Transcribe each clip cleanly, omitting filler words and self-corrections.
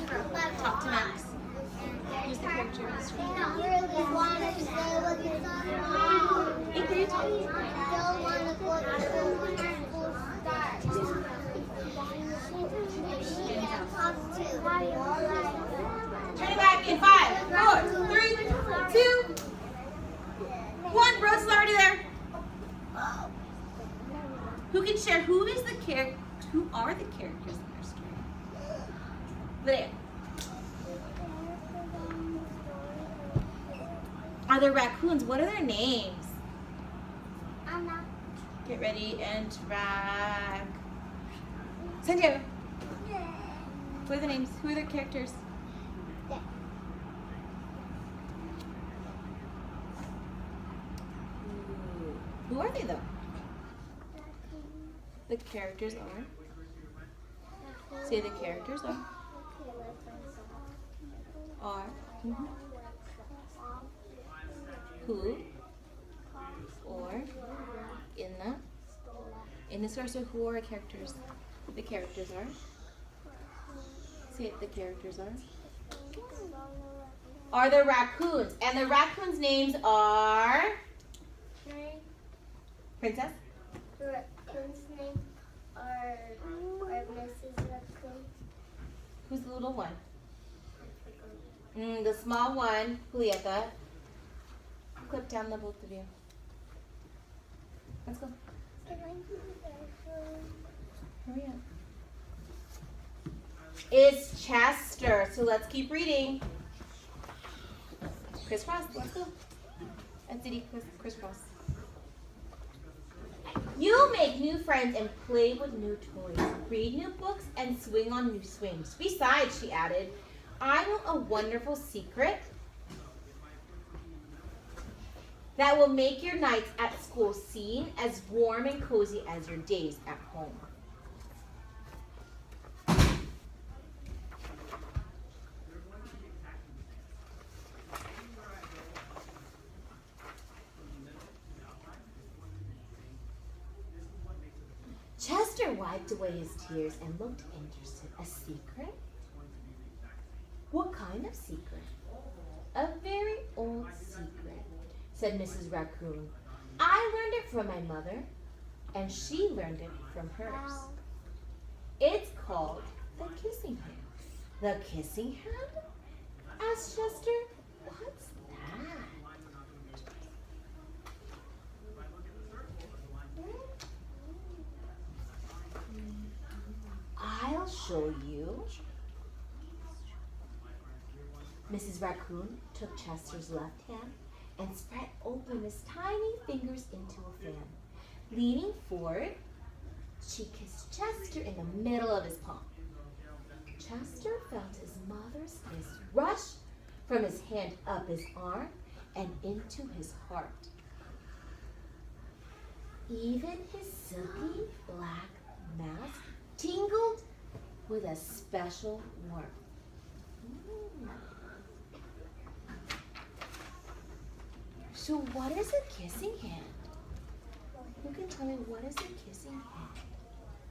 Talk to Max. Who's the character in the story? Avery, talk. Turn it back in 5, 4, 3, 2, 1. Rose is already there. Who can share? Who are the characters in their story? Lydia. Are there raccoons? What are their names? Anna. Get ready and track. Santiago. What are the names? Who are their characters? Who are they though? The characters are. Say the characters are. Who or in the story. So who are characters? The characters are. Say it. The characters are the raccoons, and the raccoons' names are. Princess. The raccoon's name are Mrs. Raccoon. Who's the little one? The small one, Julieta. Clip down the both of you. Let's go. Hurry up. It's Chester. So let's keep reading. Crisscross. Let's go. That's it. Crisscross. You make new friends and play with new toys, read new books, and swing on new swings. Besides, she added, I know a wonderful secret that will make your nights at school seem as warm and cozy as your days at home. Chester wiped away his tears and looked interested. A secret? What kind of secret? A very old secret, said Mrs. Raccoon. I learned it from my mother, and she learned it from hers. It's called the kissing hand. The kissing hand? Asked Chester. What's that? I'll show you. Mrs. Raccoon took Chester's left hand and spread open his tiny fingers into a fan. Leaning forward, she kissed Chester in the middle of his palm. Chester felt his mother's kiss rush from his hand up his arm and into his heart. Even his silky black mask tingled with a special warmth. So what is a kissing hand? Who can tell me what is a kissing hand?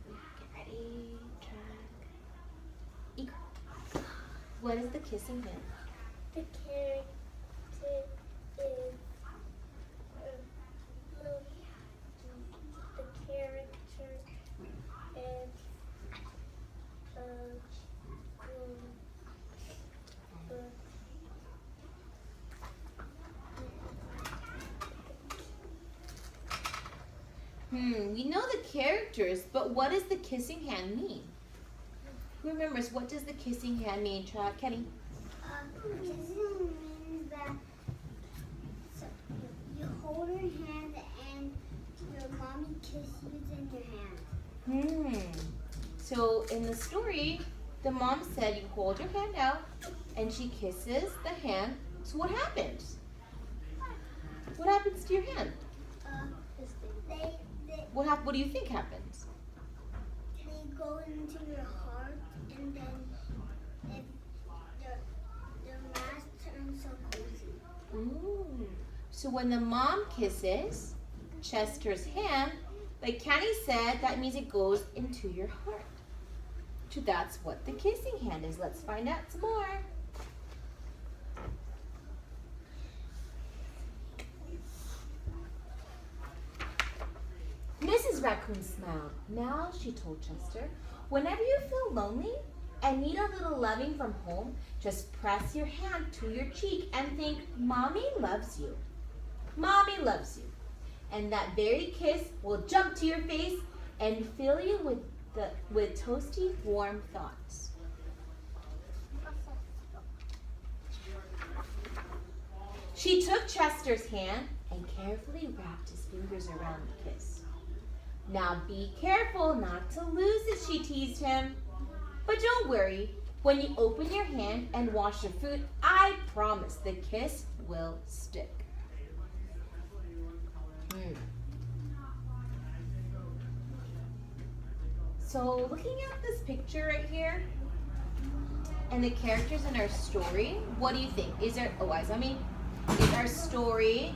Get ready, track. Eager. What is the kissing hand? The character is We know the characters, but what does the kissing hand mean? Who remembers what does the kissing hand mean? Try Kenny. Kissing means that you hold her hand and your mommy kisses in your hand. So in the story, the mom said you hold your hand out and she kisses the hand. So what happens? What happens to your hand? What do you think happens? They go into your heart, and then the mask turns so cozy. Ooh. So when the mom kisses Chester's hand, like Kenny said, that means it goes into your heart. That's what the kissing hand is. Let's find out some more. Mrs. Raccoon smiled. Now, she told Chester, whenever you feel lonely and need a little loving from home, just press your hand to your cheek and think, Mommy loves you. Mommy loves you. And that very kiss will jump to your face and fill you with toasty, warm thoughts. She took Chester's hand and carefully wrapped his fingers around the kiss. Now be careful not to lose it, she teased him. But don't worry, when you open your hand and wash your food, I promise the kiss will stick. So looking at this picture right here and the characters in our story, what do you think? Is our story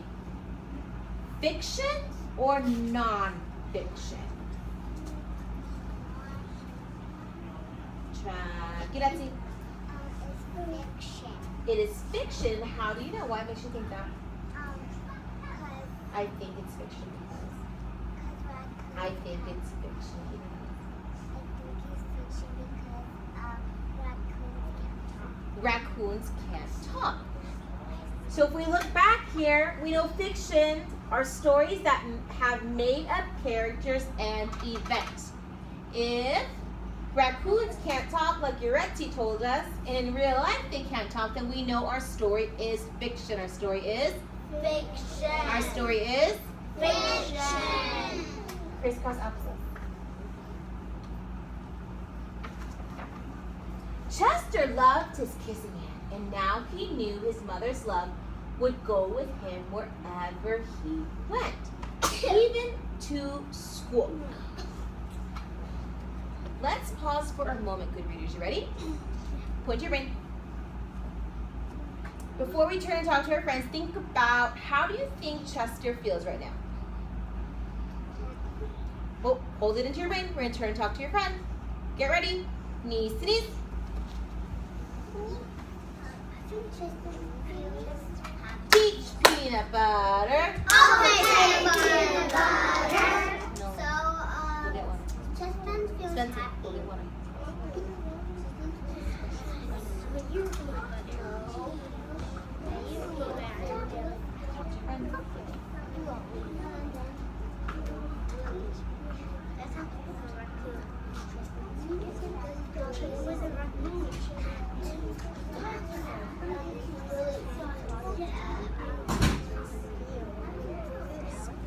fiction or non-fiction? Grazie. It's fiction. It is fiction. How do you know? Why makes you think that? I think it's fiction because. I think it's fiction because raccoons can't talk. So if we look back here, we know fiction are stories that have made up characters and events. If raccoons can't talk like Yoretzi told us, and in real life they can't talk, then we know our story is fiction. Our story is Fiction. Our story is Fiction. crisscross opposites. Chester loved his kissing hand, and now he knew his mother's love would go with him wherever he went, even to school. Let's pause for a moment, good readers. You ready? Point your brain. Before we turn and talk to our friends, think about how do you think Chester feels right now? Oh, hold it into your brain. We're going to turn and talk to your friend. Get ready. Knees to knees. Teach peanut butter. Okay, peanut butter. No. So, We'll get one. Chester feels Spencer, happy. we'll get one.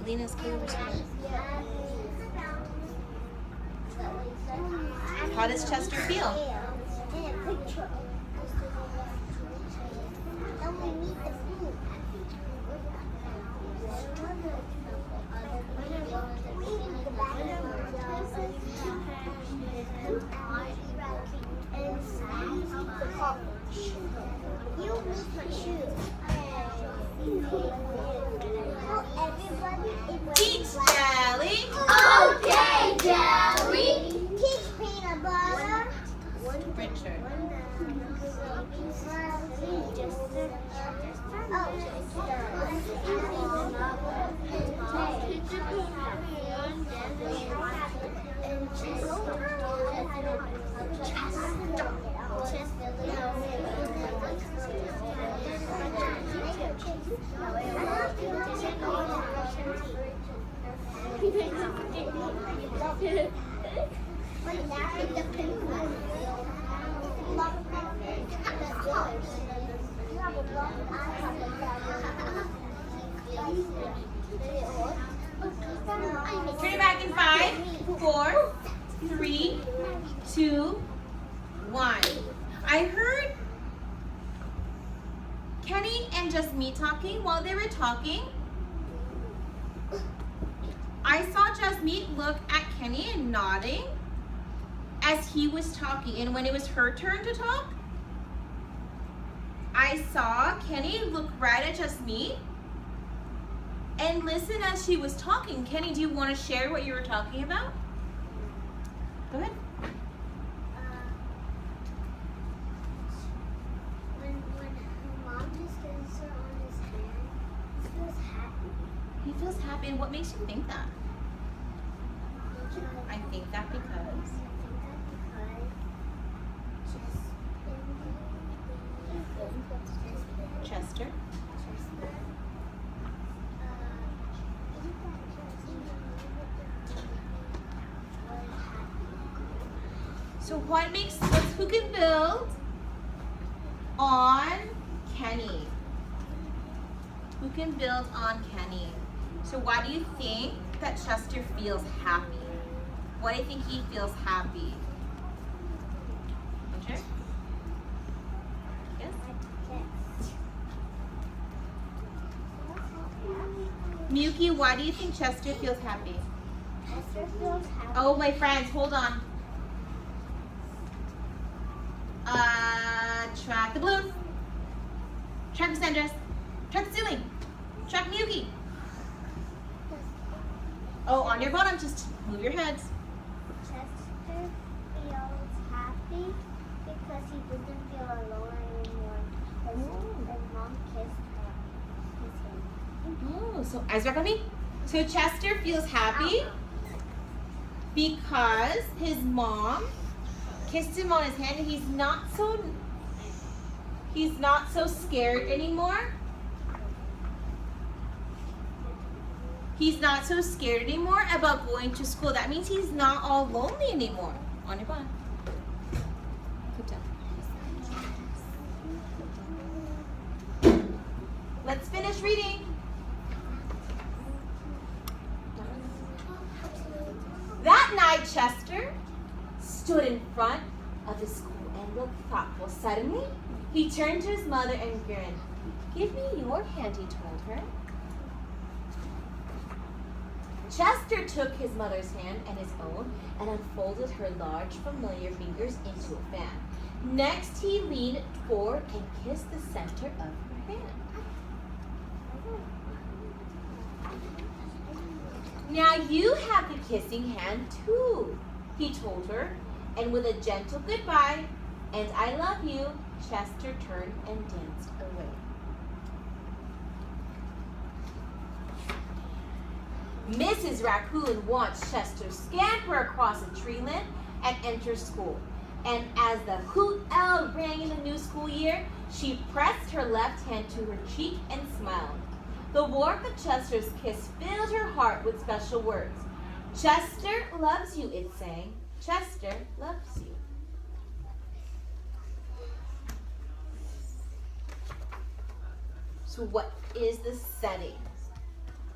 Lena's favorite. How does Chester feel? Teach Jelly. Okay, Jelly. Teach peanut butter. Richard. Turn it back in 5, 4, 3, 2, 1. I heard Kenny and just me talking. While they were talking, I saw Jasmeet look at Kenny and nodding as he was talking. And when it was her turn to talk, I saw Kenny look right at Jasmeet and listen as she was talking. Kenny, do you want to share what you were talking about? Go ahead. feels happy, and what makes you think that? Because I think that because. Chester. So what makes, who can build on Kenny? Who can build on Kenny? So why do you think that Chester feels happy? Why do you think he feels happy? Winter? Yes? Miyuki, why do you think Chester feels happy? Chester feels happy. Oh, my friends, hold on. Track the balloons. Track Cassandra's. Track the ceiling. Track Miyuki. Oh, on your bottom, just move your heads. Chester feels happy because he doesn't feel alone anymore. Because his mom kissed him. Oh, so eyes back on me. So Chester feels happy because his mom kissed him on his hand, and he's not so scared anymore. He's not so scared anymore about going to school. That means he's not all lonely anymore. On your bottom. Good job. Let's finish reading. That night, Chester stood in front of his school and looked thoughtful. Suddenly, he turned to his mother and grinned. "Give me your hand," he told her. Chester took his mother's hand and his own and unfolded her large, familiar fingers into a fan. Next, he leaned forward and kissed the center of her hand. "Now you have the kissing hand too," he told her, and with a gentle goodbye and "I love you," Chester turned and danced away. Mrs. Raccoon watched Chester scamper across a tree limb and enter school. And as the hoot owl rang in the new school year, she pressed her left hand to her cheek and smiled. The warmth of Chester's kiss filled her heart with special words. "Chester loves you," it sang. "Chester loves you." So what is the setting?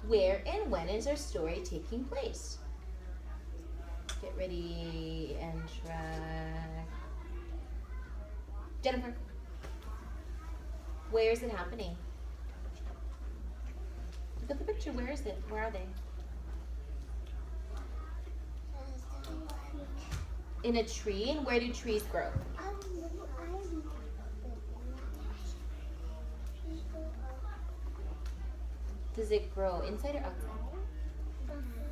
Where and when is our story taking place? Get ready and track. Jennifer, where is it happening? Look at the picture. Where is it? Where are they? In a tree. And where do trees grow? Does it grow inside or outside?